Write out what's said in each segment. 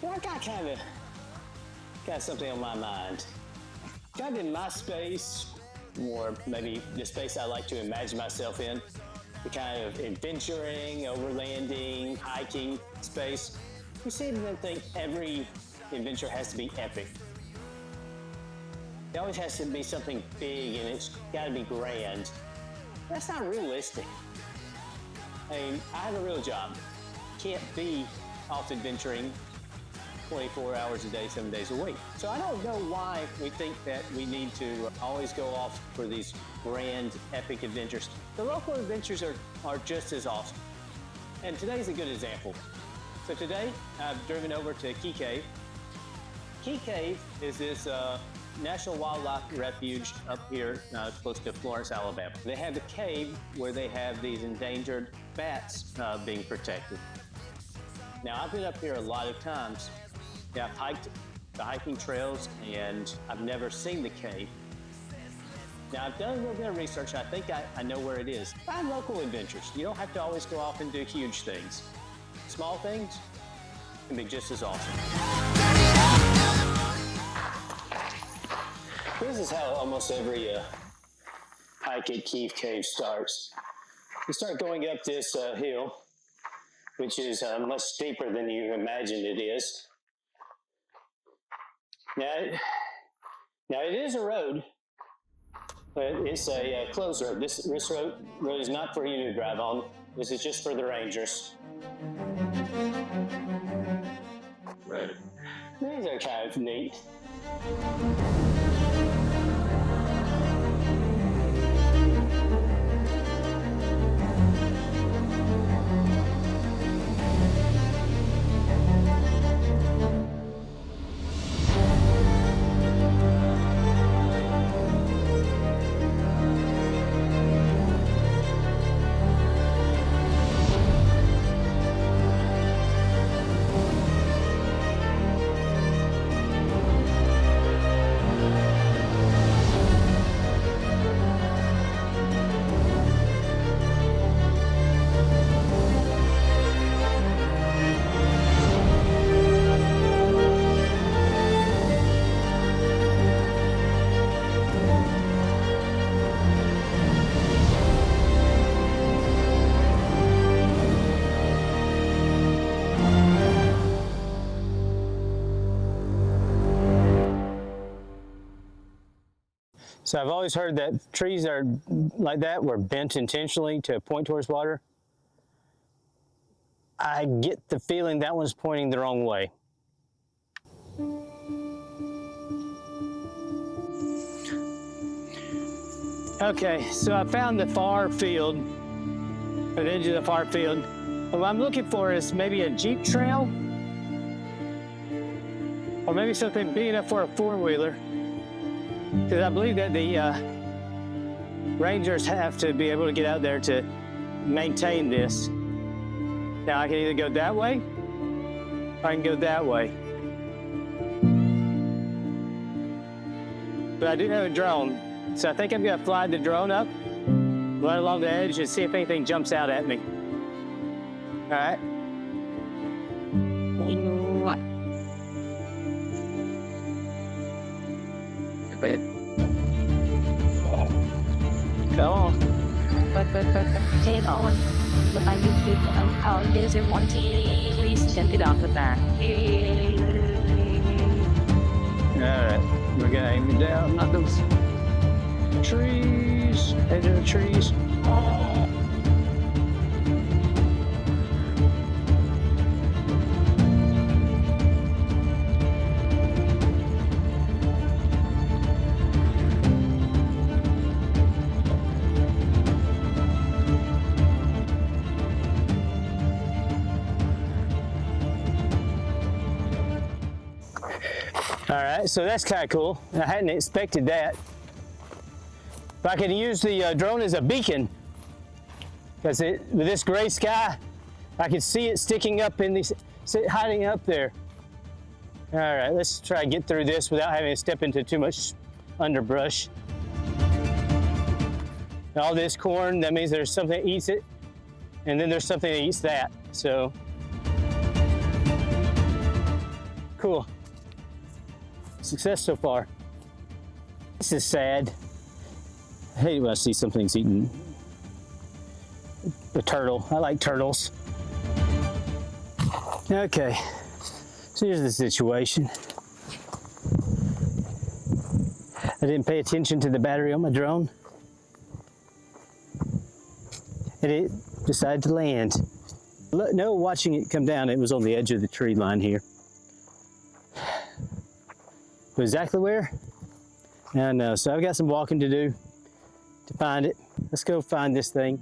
I got kind of something on my mind. Kind of in my space, or maybe the space I like to imagine myself in, the kind of adventuring, overlanding, hiking space. We seem to think every adventure has to be epic. It always has to be something big and it's got to be grand. That's not realistic. I mean, I have a real job. Can't be off adventuring 24 hours a day, 7 days a week. So I don't know why we think that we need to always go off for these grand, epic adventures. The local adventures are just as awesome. And today's a good example. So today, I've driven over to Key Cave. Key Cave is this National Wildlife Refuge up here close to Florence, Alabama. They have a cave where they have these endangered bats being protected. Now, I've been up here a lot of times. Yeah, I've hiked the hiking trails and I've never seen the cave. Now, I've done a little bit of research. I think I know where it is. Find local adventures. You don't have to always go off and do huge things. Small things can be just as awesome. This is how almost every hike at Key Cave starts. You start going up this hill, which is much steeper than you imagined it is. Now it is a road, but it's a closed road. This road is not for you to drive on. This is just for the rangers. Right. These are kind of neat. So I've always heard that trees are like that were bent intentionally to point towards water. I get the feeling that one's pointing the wrong way. Okay, so I found the far field, or the edge of the far field. What I'm looking for is maybe a Jeep trail, or maybe something big enough for a four-wheeler. Because I believe that the rangers have to be able to get out there to maintain this. Now I can either go that way, or I can go that way. But I do have a drone, so I think I'm gonna fly the drone up, right along the edge, and see if anything jumps out at me. All right? Come on. Take on. But I need to how is it one please check it out the back. Alright, we're gonna aim it down, not those trees, edge of the trees. All right, so that's kind of cool. I hadn't expected that. But I could use the drone as a beacon, because with this gray sky, I could see it sticking up in these, hiding up there. All right, let's try to get through this without having to step into too much underbrush. All this corn, that means there's something that eats it, and then there's something that eats that. So Cool. Success so far. This is sad. I hate it when I see something's eating a turtle. I like turtles. Okay, so here's the situation. I didn't pay attention to the battery on my drone, and it decided to land. No, watching it come down, it was on the edge of the tree line here. But exactly where? I don't know. So I've got some walking to do to find it. Let's go find this thing.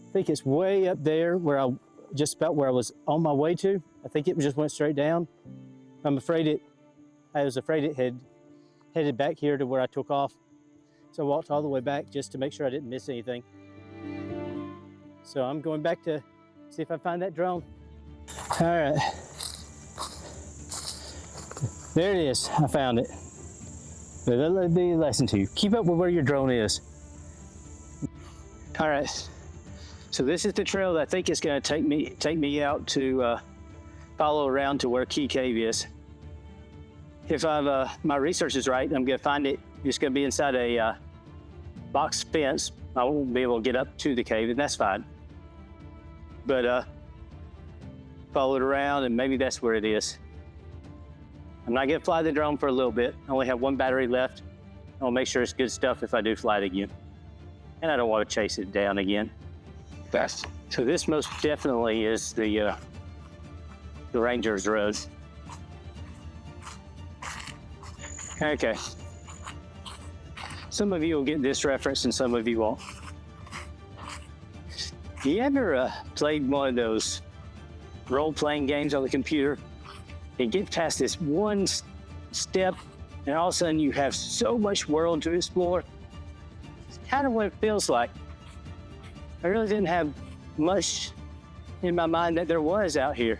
I think it's way up there where just about where I was on my way to. I think it just went straight down. I was afraid it had headed back here to where I took off. So I walked all the way back just to make sure I didn't miss anything. So I'm going back to see if I find that drone. All right. There it is, I found it. But that'll be a lesson to you. Keep up with where your drone is. All right, so this is the trail that I think is gonna take me out to follow around to where Key Cave is. If my research is right, I'm gonna find it. It's gonna be inside a box fence. I won't be able to get up to the cave, and that's fine. But follow it around, and maybe that's where it is. I'm not gonna fly the drone for a little bit. I only have one battery left. I'll make sure it's good stuff if I do fly it again. And I don't want to chase it down again. So this most definitely is the Ranger's Road. Okay. Some of you will get this reference and some of you won't. You ever played one of those role-playing games on the computer? You get past this one step, and all of a sudden you have so much world to explore. It's kind of what it feels like. I really didn't have much in my mind that there was out here.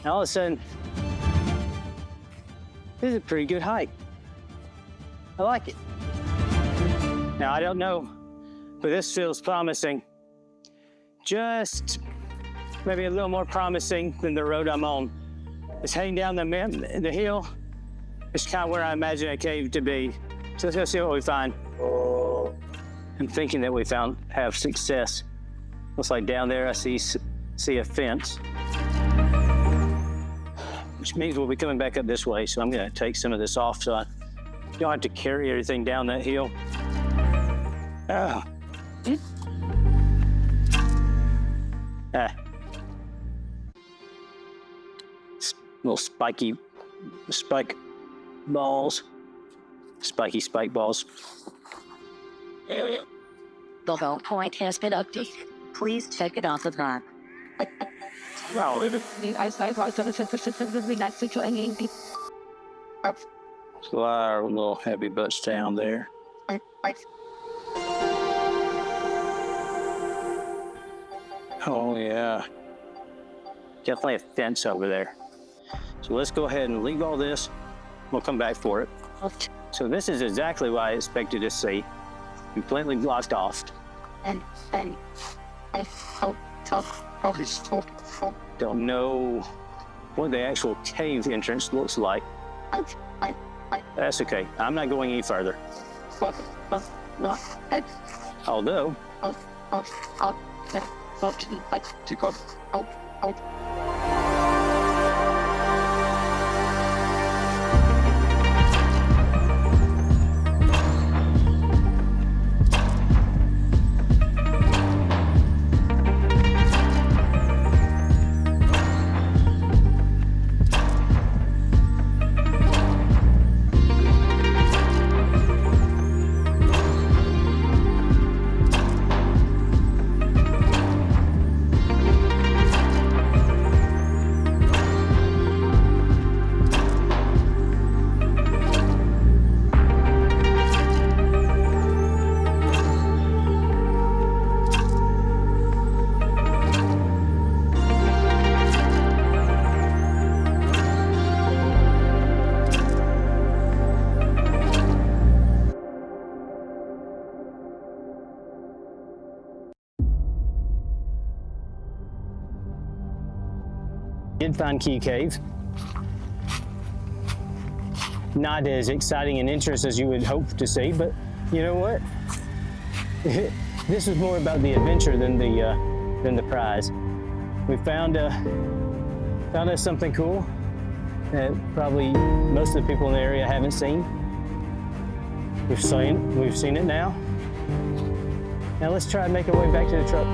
And all of a sudden, this is a pretty good hike. I like it. Now, I don't know, but this feels promising. Just maybe a little more promising than the road I'm on. It's heading down the hill. It's kind of where I imagine a cave to be. So let's go see what we find. I'm thinking that we have success. Looks like down there I see a fence, which means we'll be coming back up this way. So I'm gonna take some of this off so I don't have to carry everything down that hill. Oh. Little spiky spike balls. Spiky spike balls. The whole point has been updated. Please check it out the time. Wow. So our little heavy butts down there. Oh yeah. Definitely a fence over there. So let's go ahead and leave all this. We'll come back for it. So this is exactly what I expected to see. Completely blocked off. Don't know what the actual cave entrance looks like. That's okay. I'm not going any further. Although, did find Key Cave. not as exciting and interesting as you would hope to see, but you know what? This was more about the adventure than the prize. We found us something cool that probably most of the people in the area haven't seen. We've seen it now. Now let's try and make our way back to the truck.